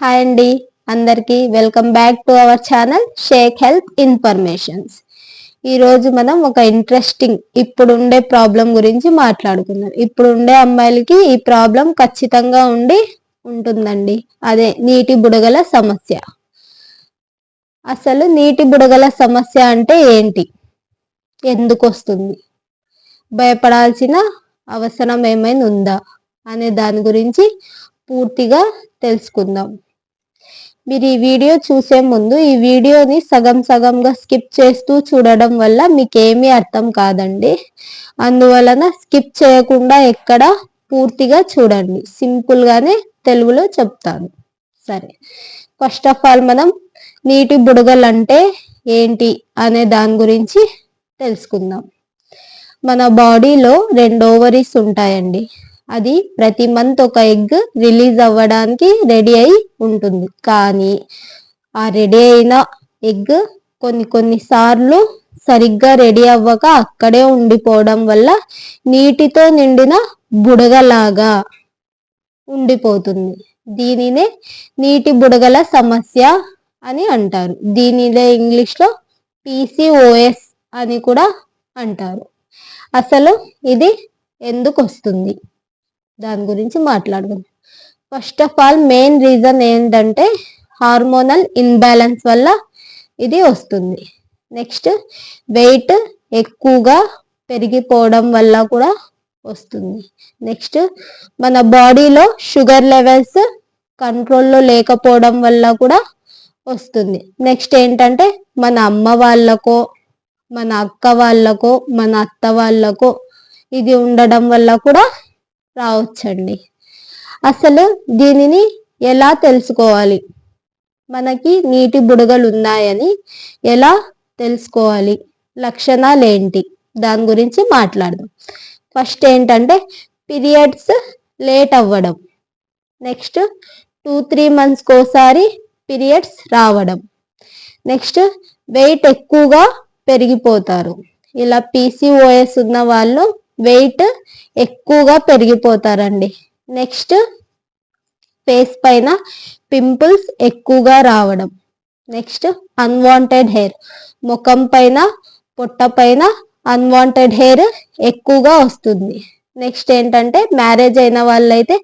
Hi అండి, అందరికీ welcome back to our channel shake health informations. ఈరోజు మనం ఒక ఇంట్రెస్టింగ్ ఇప్పుడుండే ప్రాబ్లం గురించి మాట్లాడుకుందాం. ఇప్పుడుండే అమ్మాయిలకి ఈ ప్రాబ్లం ఖచ్చితంగా ఉంటుందండి. అదే నీటి బుడగల సమస్య. అసలు నీటి బుడగల సమస్య అంటే ఏంటి, ఎందుకు వస్తుంది, భయపడాల్సిన అవసరం ఏమైనా ఉందా అనే దాని గురించి పూర్తిగా తెలుసుకుందాం. మీరు ఈ వీడియో చూసే ముందు ఈ వీడియోని సగం సగంగా స్కిప్ చేస్తూ చూడడం వల్ల మీకేమీ అర్థం కాదండి. అందువలన స్కిప్ చేయకుండా ఎక్కడ పూర్తిగా చూడండి. సింపుల్గానే తెలుగులో చెప్తాను. సరే, ఫస్ట్ ఆఫ్ ఆల్ మనం నీటి బుడగలు అంటే ఏంటి అనే దాని గురించి తెలుసుకుందాం. మన బాడీలో 2 ఓవరీస్ ఉంటాయండి. అది ప్రతి మంత్ ఒక ఎగ్ రిలీజ్ అవ్వడానికి రెడీ అయి ఉంటుంది. కానీ ఆ రెడీ అయిన ఎగ్ కొన్ని సార్లు సరిగ్గా రెడీ అవ్వక అక్కడే ఉండిపోవడం వల్ల నీటితో నిండిన బుడగలాగా ఉండిపోతుంది. దీనినే నీటి బుడగల సమస్య అని అంటారు. దీనినే ఇంగ్లీష్లో PCOS అని కూడా అంటారు. అసలు ఇది ఎందుకు వస్తుంది దాని గురించి మాట్లాడుకుందాం. First of all main reason ఏంటంటే హార్మోనల్ ఇన్బ్యాలెన్స్ వల్ల ఇది వస్తుంది. నెక్స్ట్ వెయిట్ ఎక్కువగా పెరిగిపోవడం వల్ల కూడా వస్తుంది. నెక్స్ట్ మన బాడీలో షుగర్ లెవెల్స్ కంట్రోల్లో లేకపోవడం వల్ల కూడా వస్తుంది. నెక్స్ట్ ఏంటంటే మన అమ్మ వాళ్ళకో, మన అక్క వాళ్ళకో, మన అత్త వాళ్ళకో ఇది ఉండడం వల్ల కూడా రావచ్చండి. అసలు దీనిని ఎలా తెలుసుకోవాలి, మనకి నీటి బుడగలు ఉన్నాయని ఎలా తెలుసుకోవాలి, లక్షణాలు ఏంటి, దాని గురించి మాట్లాడదాం. ఫస్ట్ ఏంటంటే పీరియడ్స్ లేట్ అవ్వడం. నెక్స్ట్ 2-3 monthsకి ఒకసారి పీరియడ్స్ రావడం. నెక్స్ట్ వెయిట్ ఎక్కువగా పెరిగిపోతారు. ఇలా PCOS ఉన్న వాళ్ళు వెయిట్ ఎక్కువగా పెరిగిపోతారండి. నెక్స్ట్ ఫేస్ పైన పింపుల్స్ ఎక్కువగా రావడం. నెక్స్ట్ అన్వాంటెడ్ హెయిర్, ముఖం పైన పొట్ట పైన అన్వాంటెడ్ హెయిర్ ఎక్కువగా వస్తుంది. నెక్స్ట్ ఏంటంటే మ్యారేజ్ అయిన వాళ్ళైతే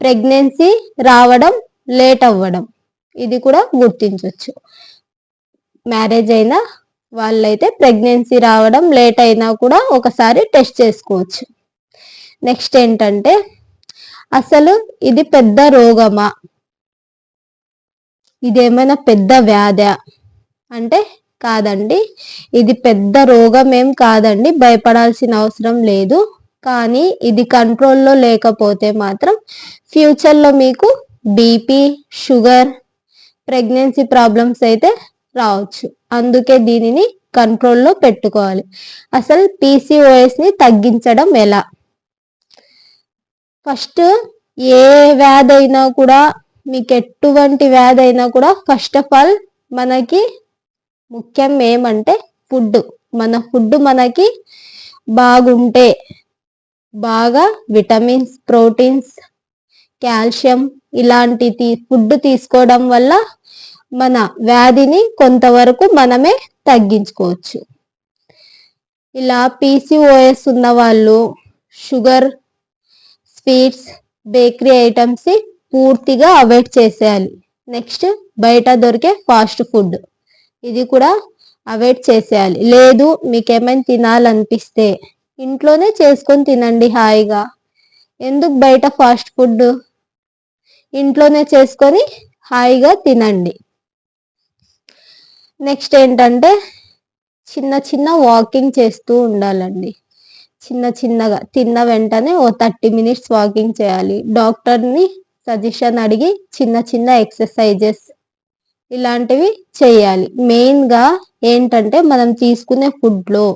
ప్రెగ్నెన్సీ రావడం లేట్ అవ్వడం, ఇది కూడా గుర్తించవచ్చు. మ్యారేజ్ అయిన వాళ్ళైతే ప్రెగ్నెన్సీ రావడం లేట్ అయినా కూడా ఒకసారి టెస్ట్ చేసుకోవచ్చు. నెక్స్ట్ ఏంటంటే అసలు ఇది పెద్ద రోగమా, ఇదేమైనా పెద్ద వ్యాధి అంటే కాదండి. ఇది పెద్ద రోగం ఏం కాదండి, భయపడాల్సిన అవసరం లేదు. కానీ ఇది కంట్రోల్లో లేకపోతే మాత్రం ఫ్యూచర్లో మీకు బీపీ, షుగర్, ప్రెగ్నెన్సీ ప్రాబ్లమ్స్ అయితే రావచ్చు. అందుకే దీనిని కంట్రోల్లో పెట్టుకోవాలి. అసలు PCOSని తగ్గించడం ఎలా? ఫస్ట్ ఏ వ్యాధి అయినా కూడా, మీకు ఎటువంటి వ్యాధి అయినా కూడా ఫస్ట్ ఆఫ్ ఆల్ మనకి ముఖ్యం ఏమంటే ఫుడ్. మన ఫుడ్ మనకి బాగుంటే, బాగా విటమిన్స్, ప్రోటీన్స్, కాల్షియం ఇలాంటి ఫుడ్ తీసుకోవడం వల్ల మన వ్యాధిని కొంతవరకు మనమే తగ్గించుకోవచ్చు. ఇలా PCOS ఉన్న వాళ్ళు షుగర్, స్వీట్స్, బేకరీ ఐటమ్స్ పూర్తిగా అవాయిడ్ చేసేయాలి. నెక్స్ట్ బయట దొరికే ఫాస్ట్ ఫుడ్, ఇది కూడా అవాయిడ్ చేసేయాలి. లేదు మీకేమైనా తినాలనిపిస్తే ఇంట్లోనే చేసుకొని తినండి హాయిగా. ఎందుకు బయట ఫాస్ట్ ఫుడ్, ఇంట్లోనే చేసుకొని హాయిగా తినండి. నెక్స్ట్ ఏంటంటే చిన్న వాకింగ్ చేస్తూ ఉండాలండి. చిన్నగా తిన్న వెంటనే 30 minutes వాకింగ్ చేయాలి. డాక్టర్ని సజెషన్ అడిగి చిన్న ఎక్సర్సైజెస్ ఇలాంటివి చేయాలి. మెయిన్గా ఏంటంటే మనం తీసుకునే ఫుడ్లో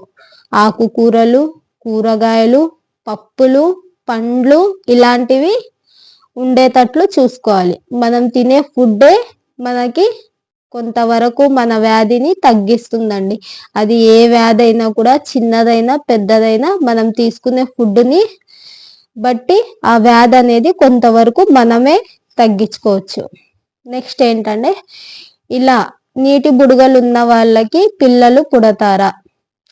ఆకుకూరలు, కూరగాయలు, పప్పులు, పండ్లు ఇలాంటివి ఉండేటట్లు చూసుకోవాలి. మనం తినే ఫుడ్డే మనకి కొంతవరకు మన వ్యాధిని తగ్గిస్తుందండి. అది ఏ వ్యాధి అయినా కూడా, చిన్నదైనా పెద్దదైనా మనం తీసుకునే ఫుడ్ని బట్టి ఆ వ్యాధి అనేది కొంతవరకు మనమే తగ్గించుకోవచ్చు. నెక్స్ట్ ఏంటంటే ఇలా నీటి బుడగలు ఉన్న వాళ్ళకి పిల్లలు పుడతారా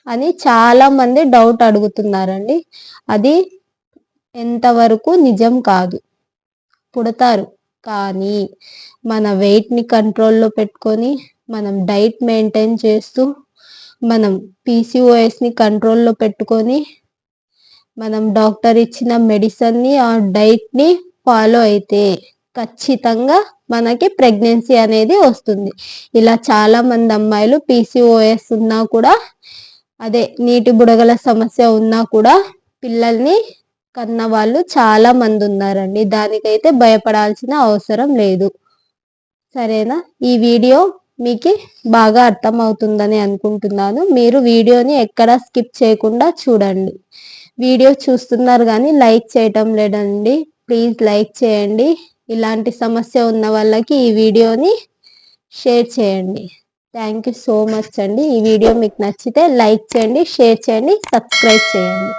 అని చాలా మంది డౌట్ అడుగుతున్నారండి. అది ఎంతవరకు నిజం కాదు. పుడతారు, కానీ మన వెయిట్ని కంట్రోల్లో పెట్టుకొని మనం డైట్ మెయింటైన్ చేస్తూ మనం పీసీఓఎస్ని కంట్రోల్లో పెట్టుకొని మనం డాక్టర్ ఇచ్చిన మెడిసిన్ని ఆ డైట్ని ఫాలో అయితే ఖచ్చితంగా మనకి ప్రెగ్నెన్సీ అనేది వస్తుంది. ఇలా చాలా మంది అమ్మాయిలు పీసీఓఎస్ ఉన్నా కూడా, అదే నీటి బుడగల సమస్య ఉన్నా కూడా పిల్లల్ని కన్న వాళ్ళు చాలా మంది ఉన్నారండి. దానికైతే భయపడాల్సిన అవసరం లేదు. సరేనా? ఈ వీడియో మీకు బాగా అర్థమవుతుందని అనుకుంటున్నాను. మీరు వీడియోని ఎక్కడ స్కిప్ చేయకుండా చూడండి. వీడియో చూస్తున్నారు కానీ లైక్ చేయటం లేదండి. ప్లీజ్ లైక్ చేయండి. ఇలాంటి సమస్య ఉన్న వాళ్ళకి ఈ వీడియోని షేర్ చేయండి. థ్యాంక్ యూ సో మచ్ అండి. ఈ వీడియో మీకు నచ్చితే లైక్ చేయండి, షేర్ చేయండి, సబ్స్క్రైబ్ చేయండి.